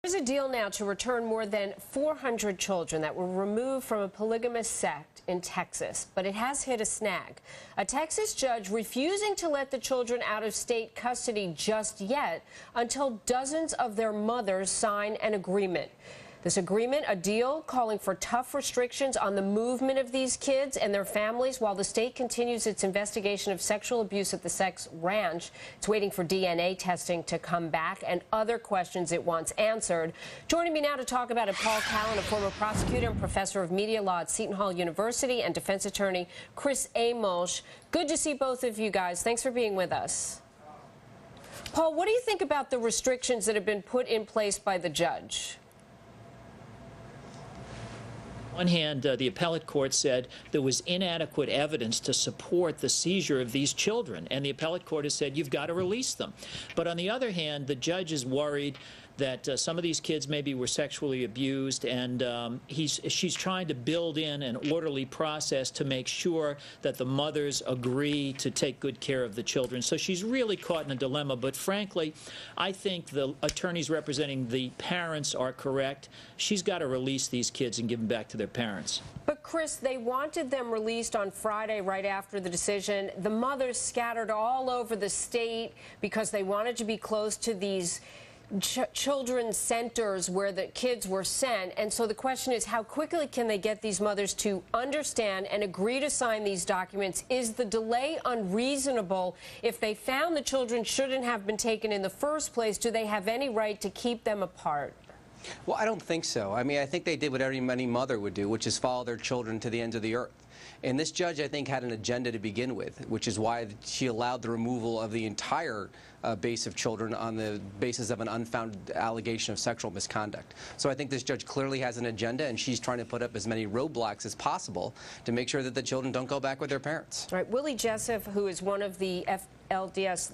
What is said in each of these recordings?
There's a deal now to return more than 400 children that were removed from a polygamous sect in Texas, but it has hit a snag. A Texas judge refusing to let the children out of state custody just yet until dozens of their mothers sign an agreement. This agreement, a deal calling for tough restrictions on the movement of these kids and their families while the state continues its investigation of sexual abuse at the sex ranch. It's waiting for DNA testing to come back and other questions it wants answered. Joining me now to talk about it, Paul Callan, a former prosecutor and professor of media law at Seton Hall University, and defense attorney Chris Amolsch. Good to see both of you guys. Thanks for being with us. Paul, what do you think about the restrictions that have been put in place by the judge? On one hand, the appellate court said there was inadequate evidence to support the seizure of these children, and the appellate court has said you've got to release them. But on the other hand, the judge is worried that some of these kids maybe were sexually abused, and she's trying to build in an orderly process to make sure that the mothers agree to take good care of the children. So she's really caught in a dilemma. But frankly, I think the attorneys representing the parents are correct. She's got to release these kids and give them back to their parents. But Chris, they wanted them released on Friday right after the decision. The mothers scattered all over the state because they wanted to be close to these children's centers where the kids were sent. And so the question is, how quickly can they get these mothers to understand and agree to sign these documents? Is the delay unreasonable? If they found the children shouldn't have been taken in the first place, do they have any right to keep them apart? Well, I don't think so. I mean, I think they did what any mother would do, which is follow their children to the ends of the earth. And this judge, I think, had an agenda to begin with, which is why she allowed the removal of the entire base of children on the basis of an unfounded allegation of sexual misconduct. So I think this judge clearly has an agenda, and she's trying to put up as many roadblocks as possible to make sure that the children don't go back with their parents. All right. Willie Jessup, who is one of the LDS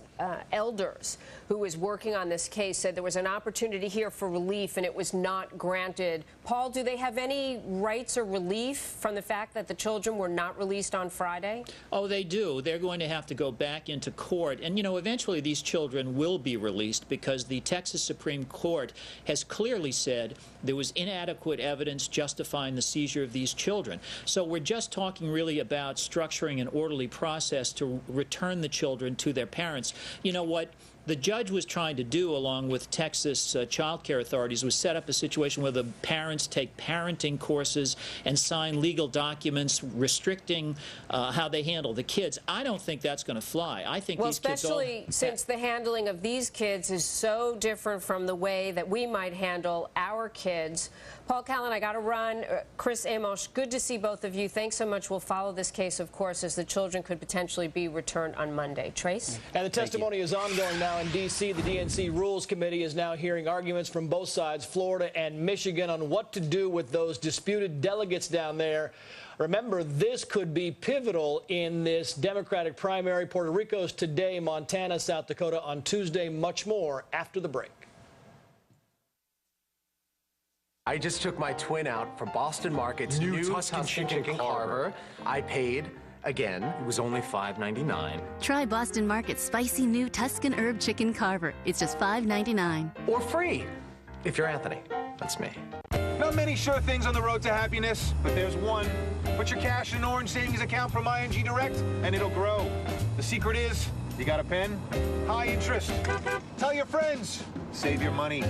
elders who is working on this case, said there was an opportunity here for relief and it was not granted. Paul, do they have any rights or relief from the fact that the children were not released on Friday? Oh, they do. They're going to have to go back into court. And, you know, eventually these children will be released because the Texas Supreme Court has clearly said there was inadequate evidence justifying the seizure of these children. So we're just talking really about structuring an orderly process to return the children to their parents. You know what the judge was trying to do, along with Texas child care authorities, was set up a situation where the parents take parenting courses and sign legal documents restricting how they handle the kids. I don't think that's going to fly. I think these kids especially since the handling of these kids is so different from the way that we might handle our kids. Paul Callan, I got to run. Chris Amolsch, good to see both of you. Thanks so much. We'll follow this case, of course, as the children could potentially be returned on Monday. Trace? And the testimony is ongoing now in D.C. The DNC Rules Committee is now hearing arguments from both sides, Florida and Michigan, on what to do with those disputed delegates down there. Remember, this could be pivotal in this Democratic primary. Puerto Rico's today, Montana, South Dakota on Tuesday. Much more after the break. I just took my twin out from Boston Market's new Tuscan chicken carver. I paid, again, it was only $5.99. Try Boston Market's spicy new Tuscan herb chicken carver. It's just $5.99. Or free, if you're Anthony. That's me. Not many sure things on the road to happiness, but there's one. Put your cash in an orange savings account from ING Direct, and it'll grow. The secret is, you got a pen? High interest. Tell your friends. Save your money.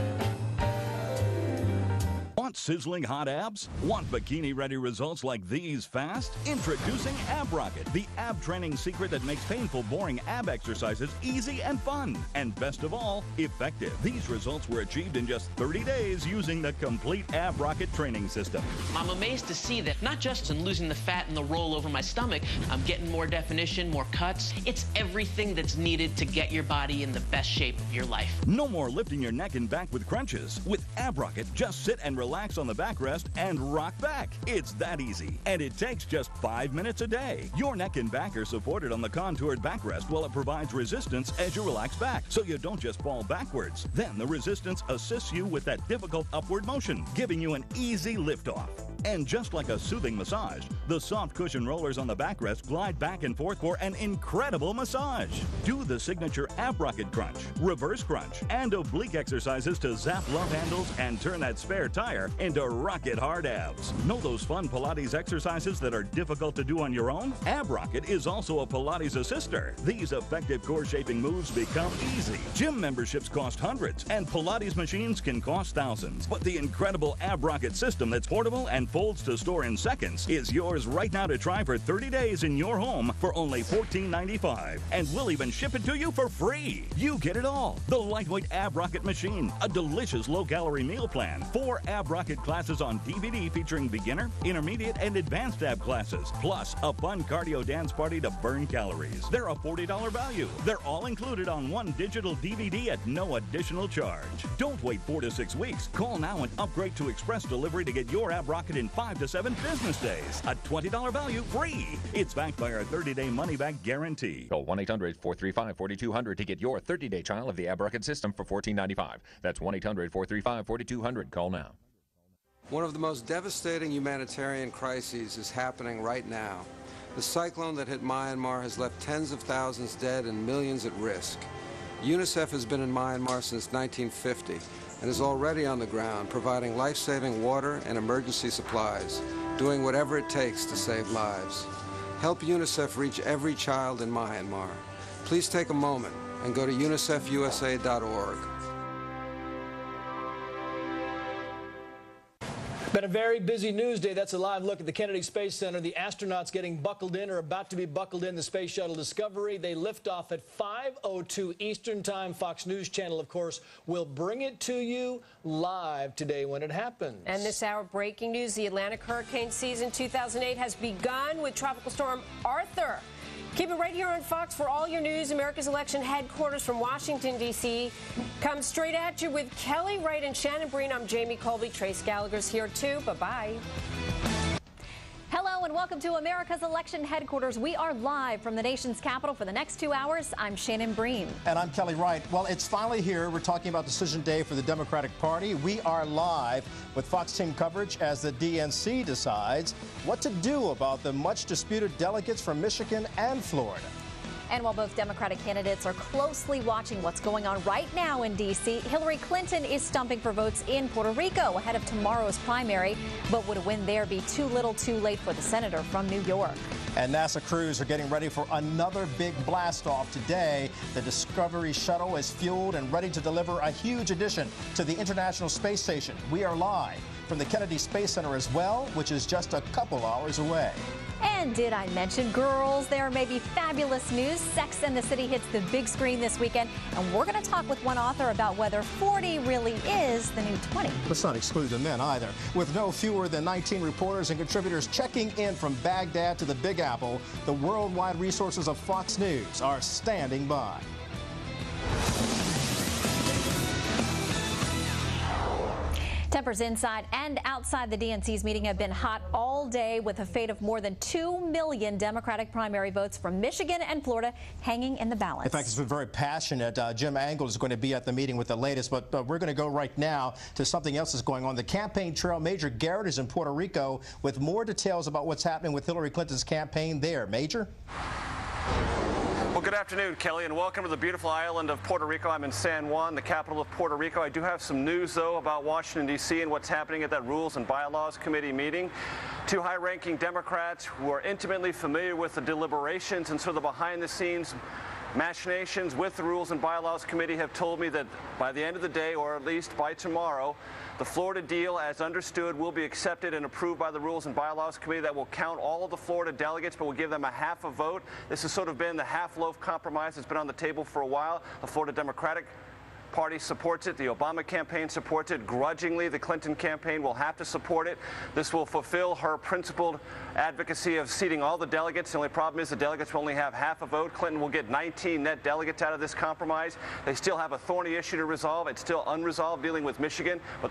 Want sizzling hot abs? Want bikini-ready results like these fast? Introducing Ab Rocket, the ab training secret that makes painful, boring ab exercises easy and fun. And best of all, effective. These results were achieved in just 30 days using the complete Ab Rocket training system. I'm amazed to see that not just in losing the fat and the roll over my stomach, I'm getting more definition, more cuts. It's everything that's needed to get your body in the best shape of your life. No more lifting your neck and back with crunches. With Ab Rocket, just sit and relax on the backrest and rock back. It's that easy. And it takes just 5 minutes a day. Your neck and back are supported on the contoured backrest while it provides resistance as you relax back, so you don't just fall backwards. Then the resistance assists you with that difficult upward motion, giving you an easy liftoff. And just like a soothing massage, the soft cushion rollers on the backrest glide back and forth for an incredible massage. Do the signature ab rocket crunch, reverse crunch, and oblique exercises to zap love handles and turn that spare tire into rocket hard abs. Know those fun Pilates exercises that are difficult to do on your own? Ab Rocket is also a Pilates assister. These effective core shaping moves become easy. Gym memberships cost hundreds, and Pilates machines can cost thousands. But the incredible Ab Rocket system that's portable and folds to store in seconds is yours right now to try for 30 days in your home for only $14.95. And we'll even ship it to you for free. You get it all. The lightweight Ab Rocket machine, a delicious low-calorie meal plan, 4 Ab Rocket classes on DVD featuring beginner, intermediate, and advanced ab classes, plus a fun cardio dance party to burn calories. They're a $40 value. They're all included on one digital DVD at no additional charge. Don't wait 4 to 6 weeks. Call now and upgrade to express delivery to get your Ab Rocket in 5 to 7 business days. A $20 value free. It's backed by our 30-day money-back guarantee. Call 1-800-435-4200 to get your 30-day trial of the Ab Rocket system for $14.95. That's 1-800-435-4200. Call now. One of the most devastating humanitarian crises is happening right now. The cyclone that hit Myanmar has left tens of thousands dead and millions at risk. UNICEF has been in Myanmar since 1950 and is already on the ground providing life-saving water and emergency supplies, doing whatever it takes to save lives. Help UNICEF reach every child in Myanmar. Please take a moment and go to unicefusa.org. Been a very busy news day. That's a live look at the Kennedy Space Center. The astronauts getting buckled in or about to be buckled in the Space Shuttle Discovery. They lift off at 5:02 Eastern Time. Fox News Channel, of course, will bring it to you live today when it happens. And this hour, breaking news, the Atlantic hurricane season 2008 has begun with Tropical Storm Arthur. Keep it right here on Fox for all your news. America's election headquarters from Washington, D.C. comes straight at you with Kelly Wright and Shannon Breen. I'm Jamie Colby. Trace Gallagher's here, too. Bye-bye. Hello and welcome to America's election headquarters. We are live from the nation's capital for the next 2 hours. I'm Shannon Breen. And I'm Kelly Wright. Well, it's finally here. We're talking about Decision Day for the Democratic Party. We are live with Fox team coverage as the DNC decides what to do about the much disputed delegates from Michigan and Florida. And while both Democratic candidates are closely watching what's going on right now in D.C., Hillary Clinton is stumping for votes in Puerto Rico ahead of tomorrow's primary. But would a win there be too little too late for the senator from New York? And NASA crews are getting ready for another big blast-off today. The Discovery shuttle is fueled and ready to deliver a huge addition to the International Space Station. We are live from the Kennedy Space Center as well, which is just a couple hours away. And did I mention, girls, there may be fabulous news. Sex and the City hits the big screen this weekend, and we're going to talk with one author about whether 40 really is the new 20. Let's not exclude the men either. With no fewer than 19 reporters and contributors checking in from Baghdad to the Big Apple, the worldwide resources of Fox News are standing by. Tempers inside and outside the DNC's meeting have been hot all day, with the fate of more than 2 million Democratic primary votes from Michigan and Florida hanging in the balance. In fact, it's been very passionate. Jim Angle is going to be at the meeting with the latest, but we're going to go right now to something else that's going on. The campaign trail. Major Garrett is in Puerto Rico with more details about what's happening with Hillary Clinton's campaign there. Major? Well, good afternoon, Kelly, and welcome to the beautiful island of Puerto Rico. I'm in San Juan, the capital of Puerto Rico. I do have some news, though, about Washington, D.C. and what's happening at that Rules and Bylaws Committee meeting. Two high-ranking Democrats who are intimately familiar with the deliberations and sort of the behind-the-scenes machinations with the Rules and Bylaws Committee have told me that by the end of the day, or at least by tomorrow, the Florida deal, as understood, will be accepted and approved by the Rules and Bylaws Committee. That will count all of the Florida delegates, but will give them a half a vote. This has sort of been the half-loaf compromise that's been on the table for a while. The Florida Democratic Party supports it. The Obama campaign supports it. Grudgingly, the Clinton campaign will have to support it. This will fulfill her principled advocacy of seating all the delegates. The only problem is the delegates will only have half a vote. Clinton will get 19 net delegates out of this compromise. They still have a thorny issue to resolve. It's still unresolved, dealing with Michigan. But